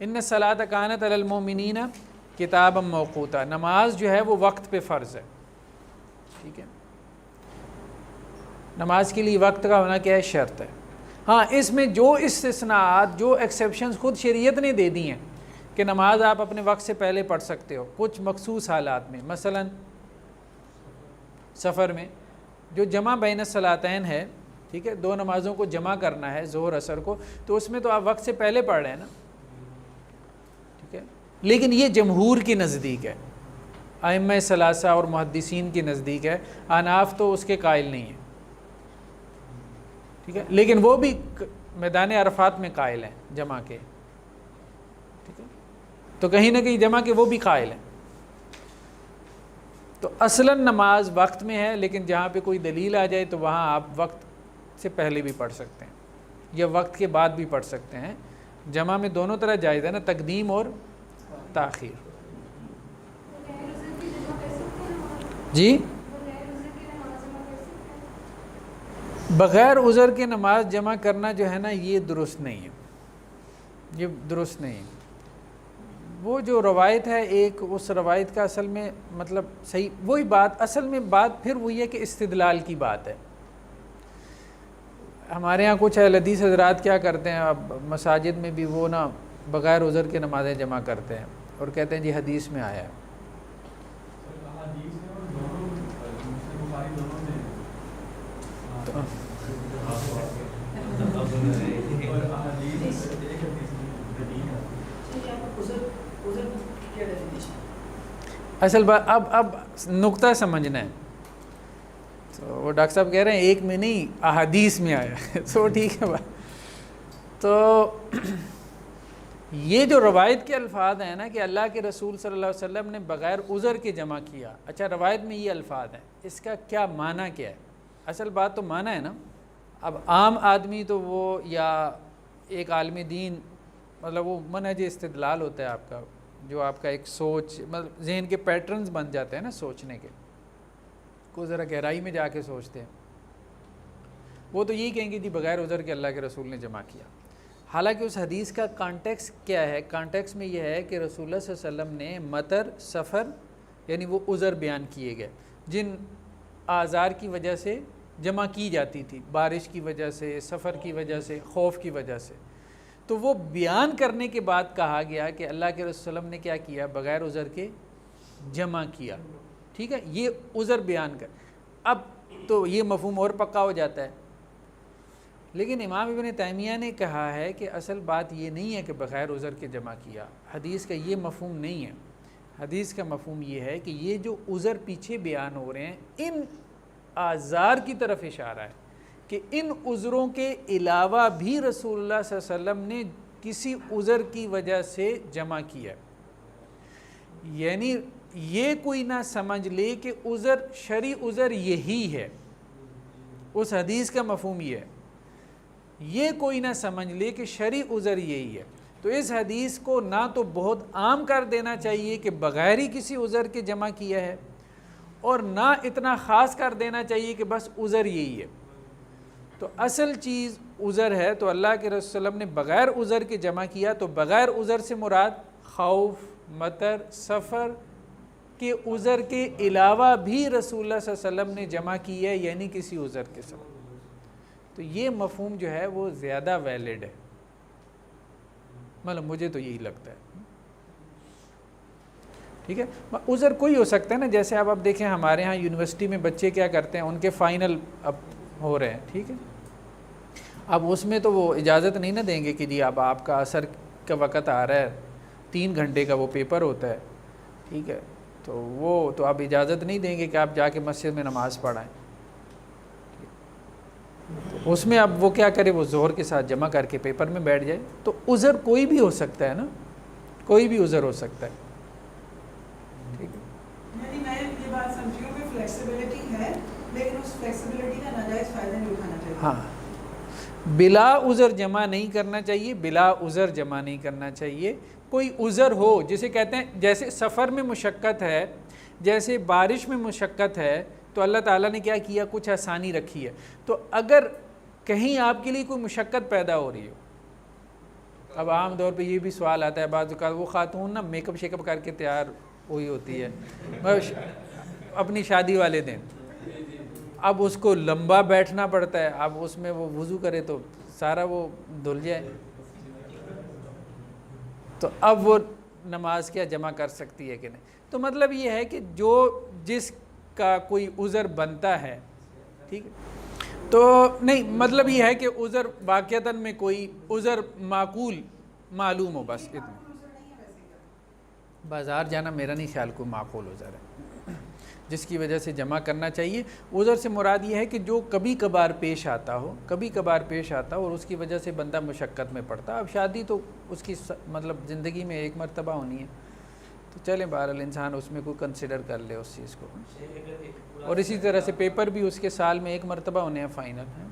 ان الصلاۃ کانت علی المؤمنین کتابا موقوتا، نماز جو ہے وہ وقت پہ فرض ہے، ٹھیک ہے، نماز کے لیے وقت کا ہونا کیا ہے، شرط ہے۔ ہاں اس میں جو استثناءات، جو ایکسیپشنز خود شریعت نے دے دی ہیں کہ نماز آپ اپنے وقت سے پہلے پڑھ سکتے ہو کچھ مخصوص حالات میں، مثلا سفر میں جو جمع بین الصلاتین ہے، ٹھیک ہے، دو نمازوں کو جمع کرنا ہے ظہر اثر کو، تو اس میں تو آپ وقت سے پہلے پڑھ رہے ہیں نا، ٹھیک ہے، لیکن یہ جمہور کی نزدیک ہے، ائمہ ثلاثہ اور محدثین کی نزدیک ہے، احناف تو اس کے قائل نہیں ہیں، ٹھیک ہے، لیکن وہ بھی میدان عرفات میں قائل ہیں جمع کے، ٹھیک ہے، تو کہیں نہ کہیں جمع کے وہ بھی قائل ہیں۔ تو اصلاً نماز وقت میں ہے، لیکن جہاں پہ کوئی دلیل آ جائے تو وہاں آپ وقت سے پہلے بھی پڑھ سکتے ہیں یا وقت کے بعد بھی پڑھ سکتے ہیں، جمع میں دونوں طرح جائز ہے نا، تقدیم اور تاخیر۔ جی بغیر عذر کے نماز جمع کرنا جو ہے نا یہ درست نہیں ہے، یہ درست نہیں ہے۔ وہ جو روایت ہے ایک، اس روایت کا اصل میں مطلب صحیح وہی بات، اصل میں بات پھر وہی ہے کہ استدلال کی بات ہے۔ ہمارے ہاں کچھ اہل حدیث حضرات کیا کرتے ہیں، اب مساجد میں بھی وہ نا بغیر عذر کے نمازیں جمع کرتے ہیں اور کہتے ہیں جی حدیث میں آیا ہے۔ اصل بات اب نقطہ سمجھنا ہے، تو وہ ڈاکٹر صاحب کہہ رہے ہیں ایک میں نہیں احادیث میں آیا تو ٹھیک ہے بات۔ تو یہ جو روایت کے الفاظ ہیں نا کہ اللہ کے رسول صلی اللہ علیہ وسلم نے بغیر عذر کے جمع کیا، اچھا روایت میں یہ الفاظ ہیں، اس کا کیا معنی کیا ہے؟ اصل بات تو معنی ہے نا، اب عام آدمی تو وہ یا ایک عالم دین، مطلب وہ منہج استدلال ہوتا ہے آپ کا، جو آپ کا ایک سوچ، مطلب ذہن کے پیٹرنز بن جاتے ہیں نا سوچنے کے، کو ذرا گہرائی میں جا کے سوچتے ہیں، وہ تو یہی کہیں گے جی بغیر عذر کے اللہ کے رسول نے جمع کیا۔ حالانکہ اس حدیث کا کانٹیکس کیا ہے؟ کانٹیکس میں یہ ہے کہ رسول اللہ صلی اللہ علیہ وسلم نے مطر، سفر، یعنی وہ عذر بیان کیے گئے جن آزار کی وجہ سے جمع کی جاتی تھی، بارش کی وجہ سے، سفر کی وجہ سے، خوف کی وجہ سے، تو وہ بیان کرنے کے بعد کہا گیا کہ اللہ کے رسول صلی اللہ علیہ وسلم نے کیا کیا؟ بغیر عذر کے جمع کیا، ٹھیک ہے، یہ عذر بیان کر، اب تو یہ مفہوم اور پکا ہو جاتا ہے۔ لیکن امام ابن تیمیہ نے کہا ہے کہ اصل بات یہ نہیں ہے کہ بغیر عذر کے جمع کیا، حدیث کا یہ مفہوم نہیں ہے، حدیث کا مفہوم یہ ہے کہ یہ جو عذر پیچھے بیان ہو رہے ہیں ان آزار کی طرف اشارہ ہے کہ ان عذروں کے علاوہ بھی رسول اللہ صلی اللہ علیہ وسلم نے کسی عذر کی وجہ سے جمع کیا، یعنی یہ کوئی نہ سمجھ لے کہ عذر، شرعی عذر یہی ہے، اس حدیث کا مفہوم یہ ہے، یہ کوئی نہ سمجھ لے کہ شرعی عذر یہی ہے، تو اس حدیث کو نہ تو بہت عام کر دینا چاہیے کہ بغیر ہی کسی عذر کے جمع کیا ہے، اور نہ اتنا خاص کر دینا چاہیے کہ بس عذر یہی ہے۔ تو اصل چیز عذر ہے، تو اللہ کے رسول صلی اللہ علیہ وسلم نے بغیر عذر کے جمع کیا، تو بغیر عذر سے مراد خوف، مطر، سفر کے عذر کے علاوہ بھی رسول اللہ صلی اللہ علیہ وسلم نے جمع کی ہے، یعنی کسی عذر کے ساتھ۔ تو یہ مفہوم جو ہے وہ زیادہ ویلڈ ہے، مطلب مجھے تو یہی لگتا ہے، ٹھیک ہے۔ عذر کوئی ہو سکتا ہے نا، جیسے اب دیکھیں ہمارے ہاں یونیورسٹی میں بچے کیا کرتے ہیں، ان کے فائنل اب ہو رہے ہیں، ٹھیک ہے، اب اس میں تو وہ اجازت نہیں نہ دیں گے کہ جی اب آپ کا عصر کا وقت آ رہا ہے، 3 گھنٹے کا وہ پیپر ہوتا ہے، ٹھیک ہے، تو وہ تو آپ اجازت نہیں دیں گے کہ آپ جا کے مسجد میں نماز پڑھائیں، اس میں اب وہ کیا کرے، وہ ظہر کے ساتھ جمع کر کے پیپر میں بیٹھ جائے۔ تو عذر کوئی بھی ہو سکتا ہے نا، کوئی بھی عذر ہو سکتا ہے، ٹھیک ہے۔ یعنی میں یہ بات سمجھی ہوں کہ فلیکسیبلٹی ہے، لیکن اس فلیکسیبلٹی کا ناجائز فائدہ نہیں اٹھانا چاہیے۔ ہاں، بلا عذر جمع نہیں کرنا چاہیے، بلا عذر جمع نہیں کرنا چاہیے۔ کوئی عذر ہو، جسے کہتے ہیں جیسے سفر میں مشقت ہے، جیسے بارش میں مشقت ہے، تو اللہ تعالیٰ نے کیا کیا، کچھ آسانی رکھی ہے۔ تو اگر کہیں آپ کے لیے کوئی مشقت پیدا ہو رہی ہو، اب عام طور پہ یہ بھی سوال آتا ہے بعض اوقات وہ خاتون نا میک اپ شیک اپ کر کے تیار ہوئی ہوتی ہے اپنی شادی والے دن، اب اس کو لمبا بیٹھنا پڑتا ہے، اب اس میں وہ وضو کرے تو سارا وہ دھل جائے، تو اب وہ نماز کیا جمع کر سکتی ہے کہ نہیں؟ تو مطلب یہ ہے کہ جو جس کا کوئی عذر بنتا ہے، ٹھیک ہے، تو نہیں مطلب یہ ہے کہ عذر واقعتاً میں کوئی عذر معقول معلوم ہو، بس اتنا۔ بازار جانا میرا نہیں خیال کوئی معقول عذر ہے جس کی وجہ سے جمع کرنا چاہیے۔ عذر سے مراد یہ ہے کہ جو کبھی کبھار پیش آتا ہو، کبھی کبھار پیش آتا ہو اور اس کی وجہ سے بندہ مشقت میں پڑتا۔ اب شادی تو اس کی مطلب زندگی میں ایک مرتبہ ہونی ہے، تو چلیں بہرحال انسان اس میں کوئی کنسیڈر کر لے اس چیز کو، اور اسی طرح سے پیپر بھی اس کے سال میں ایک مرتبہ ہونے ہیں فائنل ہیں۔